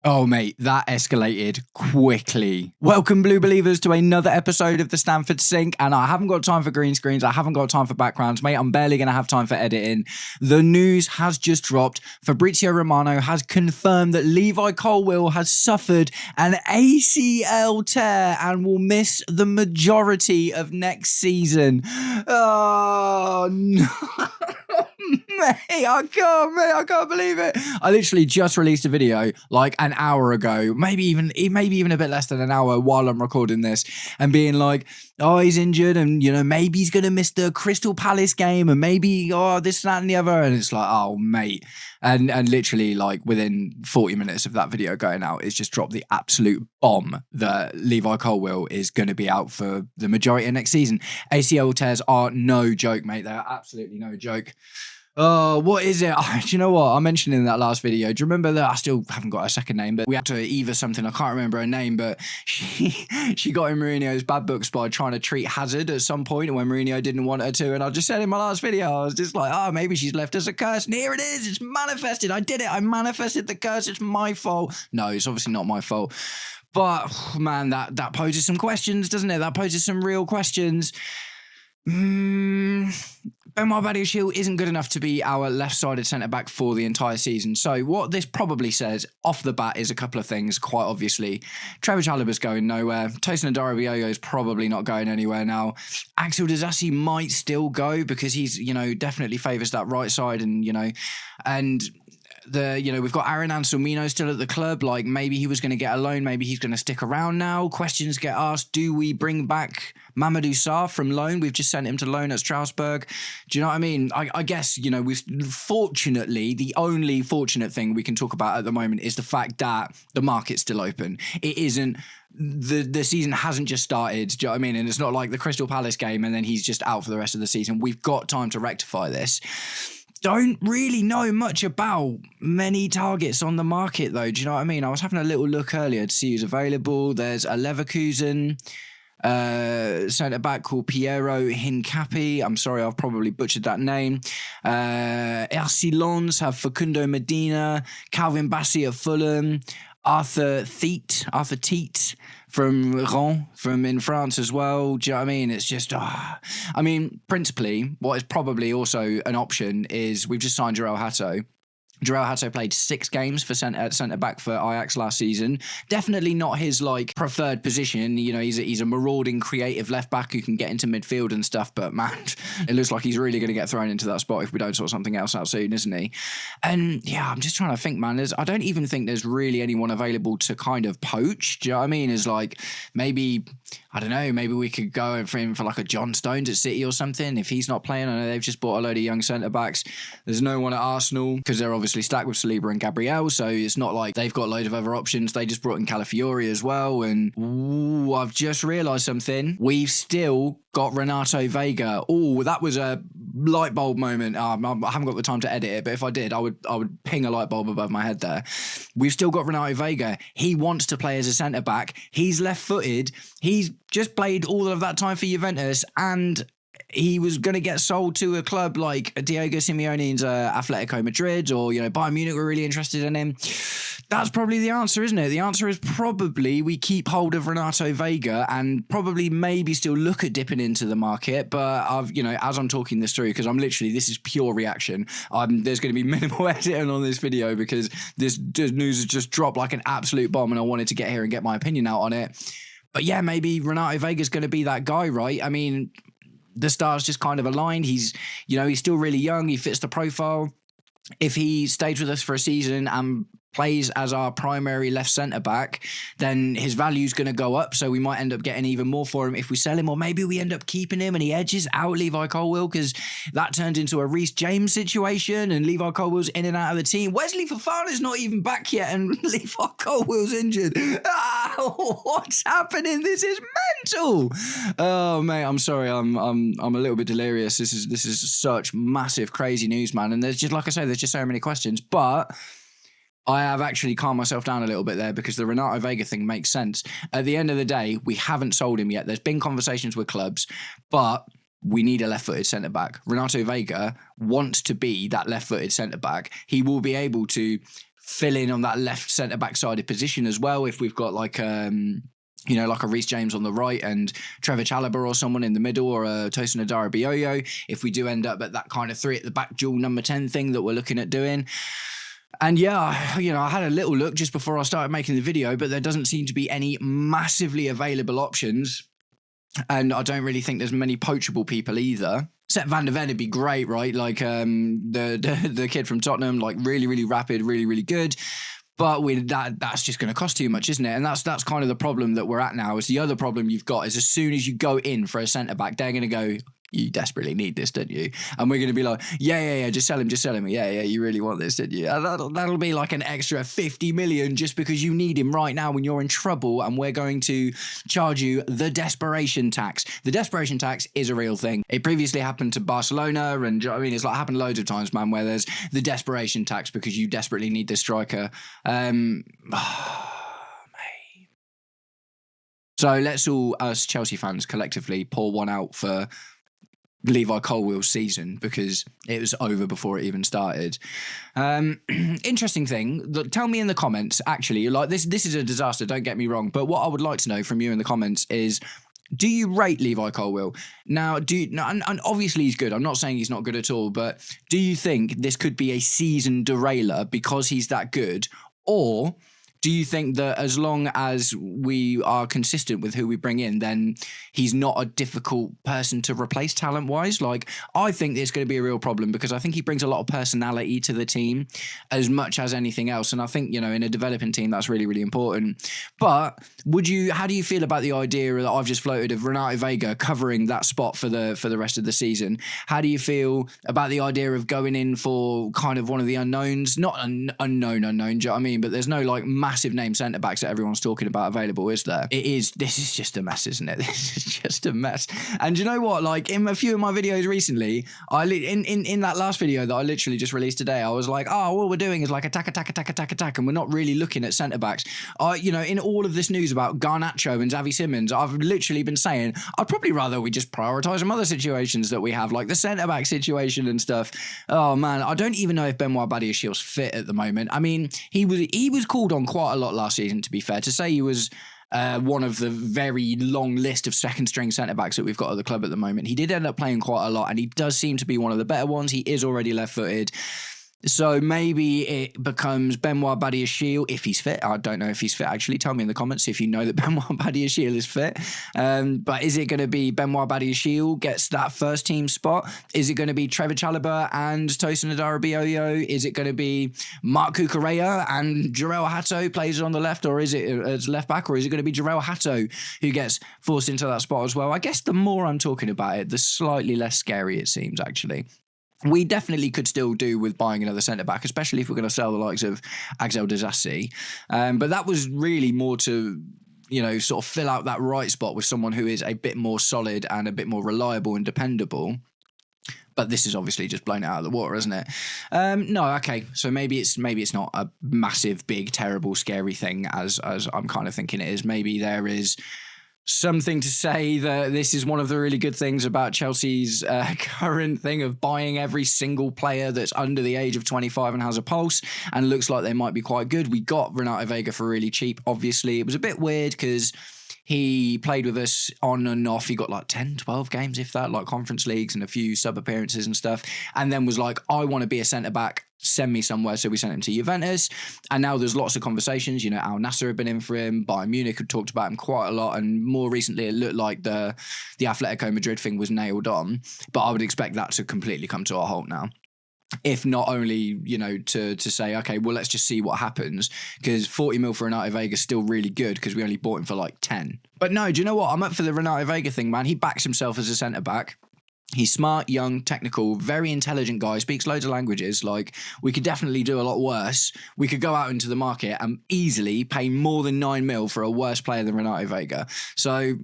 Oh, mate, that escalated quickly. Welcome, Blue Believers, to another episode of the Stanford Sync. And I haven't got time for green screens. I haven't got time for backgrounds, mate. I'm barely going to have time for editing. The news has just dropped. Fabrizio Romano has confirmed that Levi Cowill has suffered an ACL tear and will miss the majority of next season. Oh, no. Mate, I can't believe it. I literally just released a video like an hour ago, maybe even a bit less than an hour while I'm recording this, and being like, oh, he's injured, and maybe he's gonna miss the Crystal Palace game, and maybe this, that, and the other. And it's like, oh, mate. And literally, like, within 40 minutes of that video going out, it's just dropped the absolute bomb that Levi Cowill is going to be out for the majority of next season. ACL tears are no joke, mate. They are absolutely no joke. Oh, what is it? Oh, do you know what? I mentioned in that last video. Do you remember that? I still haven't got a second name, but we had to Eva something. I can't remember her name, but she got in Mourinho's bad books by trying to treat Hazard at some point when Mourinho didn't want her to. And I just said in my last video, I was just like, oh, maybe she's left us a curse. And here it is. It's manifested. I did it. I manifested the curse. It's my fault. No, it's obviously not my fault. But, man, that poses some questions, doesn't it? That poses some real questions. Benoit Badiashile isn't good enough to be our left-sided centre-back for the entire season. So what this probably says off the bat is a couple of things, quite obviously. Trevor Chalobah's going nowhere. Tosin Adarabioyo is probably not going anywhere now. Axel Disasi might still go because he's, definitely favours that right side and we've got Aaron Anselmino still at the club. Like, maybe he was going to get a loan. Maybe he's going to stick around now. Questions get asked. Do we bring back Mamadou Sarr from loan? We've just sent him to loan at Strasbourg. Do you know what I mean? I guess, fortunately, the only fortunate thing we can talk about at the moment is the fact that the market's still open. It isn't... The season hasn't just started, do you know what I mean? And it's not like the Crystal Palace game and then he's just out for the rest of the season. We've got time to rectify this. Don't really know much about many targets on the market, though. Do you know what I mean? I was having a little look earlier to see who's available. There's a Leverkusen centre-back called Piero Hincapi. I'm sorry, I've probably butchered that name. RC Lens have Facundo Medina, Calvin Bassey of Fulham, Arthur Teat from Rennes, from in France as well. Do you know what I mean? It's just, principally, what is probably also an option is we've just signed Jarell Hato. Jarell Hato played 6 games for centre-back for Ajax last season. Definitely not his, preferred position. He's a marauding, creative left-back who can get into midfield and stuff, but, man, it looks like he's really going to get thrown into that spot if we don't sort something else out soon, isn't he? And, yeah, I'm just trying to think, man. I don't even think there's really anyone available to kind of poach. Do you know what I mean? It's like, maybe... I don't know, maybe we could go for him for like a John Stones at City or something if he's not playing. I know they've just bought a load of young centre-backs. There's no one at Arsenal because they're obviously stacked with Saliba and Gabriel, so it's not like they've got a load of other options. They just brought in Calafiori as well, and I've just realised something. We've still got Renato Veiga. Oh, that was a light bulb moment. I haven't got the time to edit it, but if I did, I would ping a light bulb above my head there. We've still got Renato Veiga. He wants to play as a centre-back. He's left-footed. He's just played all of that time for Juventus, and he was going to get sold to a club like Diego Simeone's Atletico Madrid, or Bayern Munich were really interested in him. That's probably the answer, isn't it? The answer is probably we keep hold of Renato Veiga and probably maybe still look at dipping into the market. But as I'm talking this through, because this is pure reaction. There's going to be minimal editing on this video because this news has just dropped like an absolute bomb, and I wanted to get here and get my opinion out on it. But yeah, maybe Renato Veiga's going to be that guy, right? I mean, the stars just kind of aligned. He's still really young. He fits the profile. If he stays with us for a season and plays as our primary left centre-back, then his value's going to go up, so we might end up getting even more for him if we sell him, or maybe we end up keeping him and he edges out Levi Cowill, because that turned into a Reece James situation and Levi Colwill's in and out of the team. Wesley Fofana's not even back yet and Levi Colwill's injured. What's happening? This is mental. Oh, mate, I'm sorry. I'm a little bit delirious. This is such massive, crazy news, man. And there's just, like I say, there's just so many questions, but I have actually calmed myself down a little bit there because the Renato Veiga thing makes sense. At the end of the day, we haven't sold him yet. There's been conversations with clubs, but we need a left-footed centre-back. Renato Veiga wants to be that left-footed centre-back. He will be able to fill in on that left centre-back sided position as well. If we've got like a Reece James on the right and Trevor Chalobah or someone in the middle, or a Tosin Adarabioyo, if we do end up at that kind of 3 at the back dual number 10 thing that we're looking at doing. And yeah, I had a little look just before I started making the video, but there doesn't seem to be any massively available options. And I don't really think there's many poachable people either. Sepp van der Ven would be great, right? Like the kid from Tottenham, like really, really rapid, really, really good. But with that's just going to cost too much, isn't it? And that's kind of the problem that we're at now. Is the other problem you've got is as soon as you go in for a centre-back, they're going to go, you desperately need this, don't you? And we're going to be like, yeah, just sell him. Yeah, you really want this, didn't you? And that'll be like an extra 50 million just because you need him right now when you're in trouble, and we're going to charge you the desperation tax. The desperation tax is a real thing. It previously happened to Barcelona, and it's like happened loads of times, man, where there's the desperation tax because you desperately need this striker. So let's all, us Chelsea fans collectively, pour one out for Levi Cowill season, because it was over before it even started. Interesting thing, tell me in the comments, actually, like this is a disaster, don't get me wrong, but what I would like to know from you in the comments is, do you rate Levi Cowill? Now, and obviously he's good. I'm not saying he's not good at all, but do you think this could be a season derailer because he's that good? Or do you think that as long as we are consistent with who we bring in, then he's not a difficult person to replace talent-wise? Like, I think there's going to be a real problem because I think he brings a lot of personality to the team as much as anything else. And I think, in a developing team, that's really, really important. But how do you feel about the idea that I've just floated of Renato Veiga covering that spot for the rest of the season? How do you feel about the idea of going in for kind of one of the unknowns? Not unknown, do you know what I mean? But there's no like massive name centre backs that everyone's talking about available, is there? This is just a mess, isn't it? This is just a mess. And you know what? Like in a few of my videos recently, in that last video that I literally just released today, I was like, what we're doing is like attack, and we're not really looking at centre backs. In all of this news about Garnacho and Xavi Simons, I've literally been saying I'd probably rather we just prioritise some other situations that we have, like the centre back situation and stuff. Oh man, I don't even know if Benoit Badiashil's fit at the moment. I mean, he was called on quite a lot last season, to be fair. To say he was one of the very long list of second string centre backs that we've got at the club at the moment, he did end up playing quite a lot, and he does seem to be one of the better ones. He is already left footed. So maybe it becomes Benoit Badiashile if he's fit. I don't know if he's fit, actually. Tell me in the comments if you know that Benoit Badiashile is fit. But is it going to be Benoit Badiashile gets that first team spot? Is it going to be Trevor Chalobah and Tosin Adarabioyo? Is it going to be Marc Cucurella and Jarell Hato plays on the left, or is it as left back, or is it going to be Jarell Hato who gets forced into that spot as well? I guess the more I'm talking about it, the slightly less scary it seems, actually. We definitely could still do with buying another centre-back, especially if we're going to sell the likes of Axel Disasi. But that was really more to, sort of fill out that right spot with someone who is a bit more solid and a bit more reliable and dependable. But this is obviously just blown it out of the water, isn't it? No, okay. So maybe it's not a massive, big, terrible, scary thing as I'm kind of thinking it is. Maybe there is something to say that this is one of the really good things about Chelsea's current thing of buying every single player that's under the age of 25 and has a pulse and looks like they might be quite good. We got Renato Veiga for really cheap, obviously. It was a bit weird because he played with us on and off. He got like 10, 12 games, if that, like conference leagues and a few sub-appearances and stuff. And then was like, I want to be a centre-back. Send me somewhere. So we sent him to Juventus. And now there's lots of conversations. Al Nassr had been in for him. Bayern Munich had talked about him quite a lot. And more recently, it looked like the Atletico Madrid thing was nailed on. But I would expect that to completely come to a halt now. If not only, to say, okay, well, let's just see what happens, because 40 mil for Renato Veiga is still really good because we only bought him for like 10. But no, do you know what? I'm up for the Renato Veiga thing, man. He backs himself as a centre-back. He's smart, young, technical, very intelligent guy, speaks loads of languages. Like, we could definitely do a lot worse. We could go out into the market and easily pay more than 9 mil for a worse player than Renato Veiga. So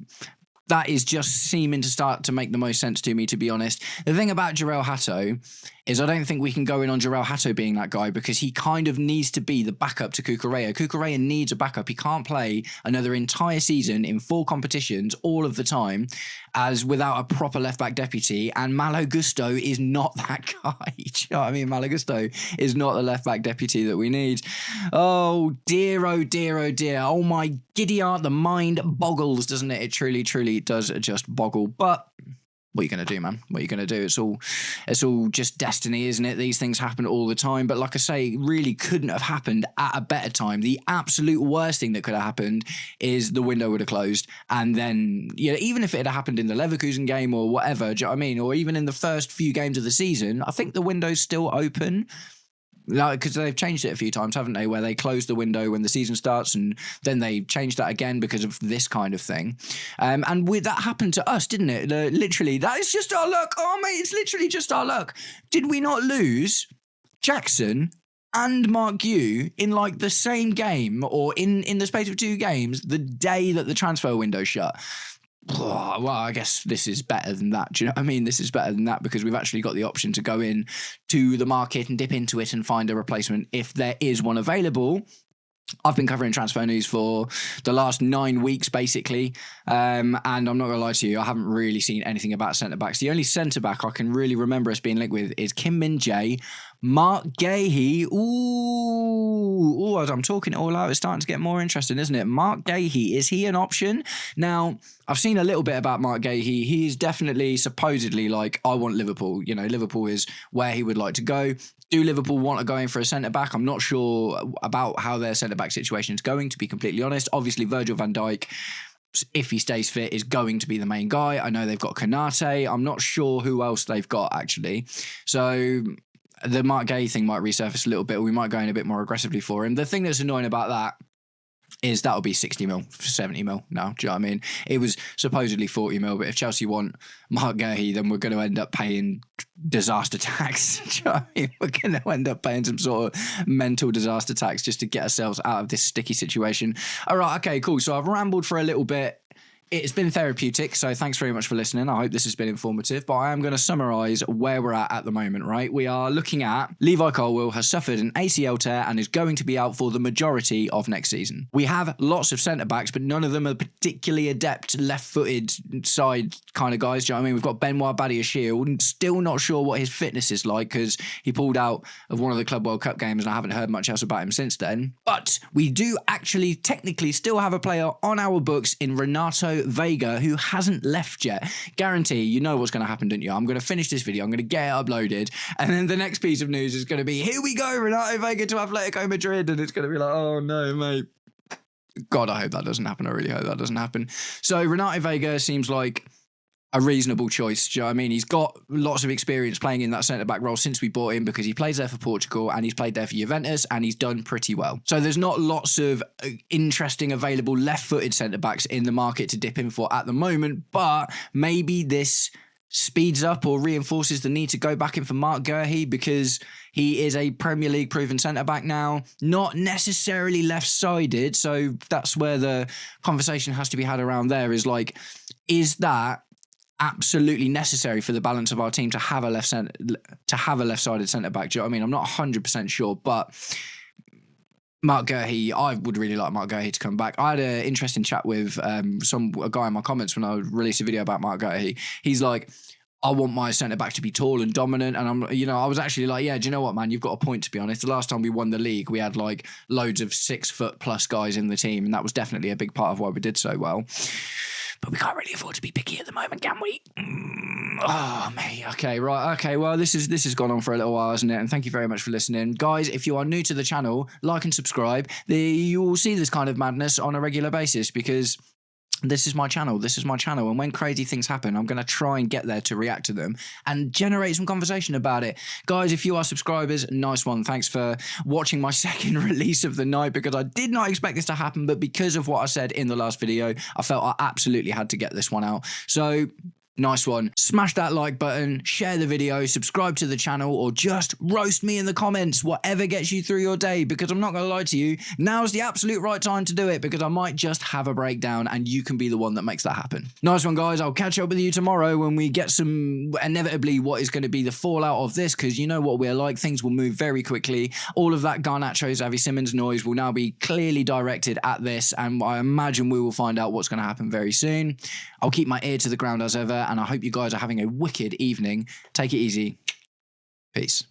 That is just seeming to start to make the most sense to me, to be honest. The thing about Jarell Hato is I don't think we can go in on Jarell Hato being that guy, because he kind of needs to be the backup to Cucurella. Cucurella needs a backup. He can't play another entire season in 4 competitions all of the time as without a proper left-back deputy, and Malo Gusto is not that guy. Do you know what I mean? Malo Gusto is not the left-back deputy that we need. Oh dear, oh dear, oh dear. Oh my giddy aunt, the mind boggles, doesn't it? It truly, truly does just boggle. But what are you going to do, man? What are you going to do? It's all just destiny, isn't it? These things happen all the time. But like I say, it really couldn't have happened at a better time. The absolute worst thing that could have happened is the window would have closed. And then, even if it had happened in the Leverkusen game or whatever, do you know what I mean? Or even in the first few games of the season, I think the window's still open. Because they've changed it a few times, haven't they? Where they close the window when the season starts, and then they changed that again because of this kind of thing. And that happened to us, didn't it? Literally, that is just our luck. Oh, mate, it's literally just our luck. Did we not lose Jackson and Marc Guehi in like the same game, or in the space of 2 games, the day that the transfer window shut? Well, I guess this is better than that. Do you know what I mean? This is better than that because we've actually got the option to go in to the market and dip into it and find a replacement if there is one available. I've been covering transfer news for the last 9 weeks, basically. And I'm not going to lie to you, I haven't really seen anything about centre-backs. The only centre-back I can really remember us being linked with is Kim Min-jae, Marc Guehi. Ooh, I'm talking it all out. It's starting to get more interesting, isn't it? Marc Guehi, is he an option? Now, I've seen a little bit about Marc Guehi. He's definitely supposedly like, I want Liverpool. Liverpool is where he would like to go. Do Liverpool want to go in for a centre-back? I'm not sure about how their centre-back situation is going, to be completely honest. Obviously, Virgil van Dijk, if he stays fit, is going to be the main guy. I know they've got Konate. I'm not sure who else they've got, actually. So the Marc Guehi thing might resurface a little bit. We might go in a bit more aggressively for him. The thing that's annoying about that is that'll be 60 mil, 70 mil now. Do you know what I mean? It was supposedly 40 mil, but if Chelsea want Marc Guehi, then we're going to end up paying disaster tax. Do you know what I mean? We're going to end up paying some sort of mental disaster tax just to get ourselves out of this sticky situation. All right, okay, cool. So I've rambled for a little bit. It's been therapeutic, so thanks very much for listening. I hope this has been informative, but I am going to summarise where we're at the moment, right? We are looking at Levi Cowill has suffered an ACL tear and is going to be out for the majority of next season. We have lots of centre-backs, but none of them are particularly adept left-footed side kind of guys. Do you know what I mean? We've got Benoit Badiashile, still not sure what his fitness is like because he pulled out of one of the Club World Cup games and I haven't heard much else about him since then. But we do actually technically still have a player on our books in Renato Veiga, who hasn't left yet. Guarantee you know what's going to happen, don't you? I'm going to finish this video, I'm going to get it uploaded, and then the next piece of news is going to be, here we go, Renato Veiga to Atletico Madrid, and it's going to be like, oh no, mate. God, I hope that doesn't happen. I really hope that doesn't happen. So Renato Veiga seems like a reasonable choice. Do you know what I mean? He's got lots of experience playing in that centre-back role since we bought him because he plays there for Portugal and he's played there for Juventus and he's done pretty well. So there's not lots of interesting available left-footed centre-backs in the market to dip in for at the moment, but maybe this speeds up or reinforces the need to go back in for Marc Guehi because he is a Premier League proven centre-back now, not necessarily left-sided. So that's where the conversation has to be had around there is like, is that absolutely necessary for the balance of our team to have a left-sided centre-back? Do you know what I mean? I'm not 100% sure, but Marc Guehi, I would really like Marc Guehi to come back. I had an interesting chat with a guy in my comments when I released a video about Marc Guehi. He's like, I want my centre-back to be tall and dominant. And I was actually like, yeah, do you know what, man? You've got a point, to be honest. The last time we won the league, we had like loads of 6 foot plus guys in the team. And that was definitely a big part of why we did so well. But we can't really afford to be picky at the moment, can we? Oh, mate. Okay, right. Okay, well, this has gone on for a little while, hasn't it? And thank you very much for listening. Guys, if you are new to the channel, like and subscribe. You will see this kind of madness on a regular basis because this is my channel. This is my channel. And when crazy things happen, I'm going to try and get there to react to them and generate some conversation about it. Guys, if you are subscribers, nice one. Thanks for watching my second release of the night because I did not expect this to happen. But because of what I said in the last video, I felt I absolutely had to get this one out. So Nice one. Smash that like button, share the video, subscribe to the channel, or just roast me in the comments, whatever gets you through your day, because I'm not going to lie to you, now's the absolute right time to do it, because I might just have a breakdown and you can be the one that makes that happen. Nice one, guys. I'll catch up with you tomorrow when we get some, inevitably, what is going to be the fallout of this, because you know what we're like. Things will move very quickly. All of that Garnacho, Xavi Simons noise will now be clearly directed at this, and I imagine we will find out what's going to happen very soon. I'll keep my ear to the ground as ever, and I hope you guys are having a wicked evening. Take it easy. Peace.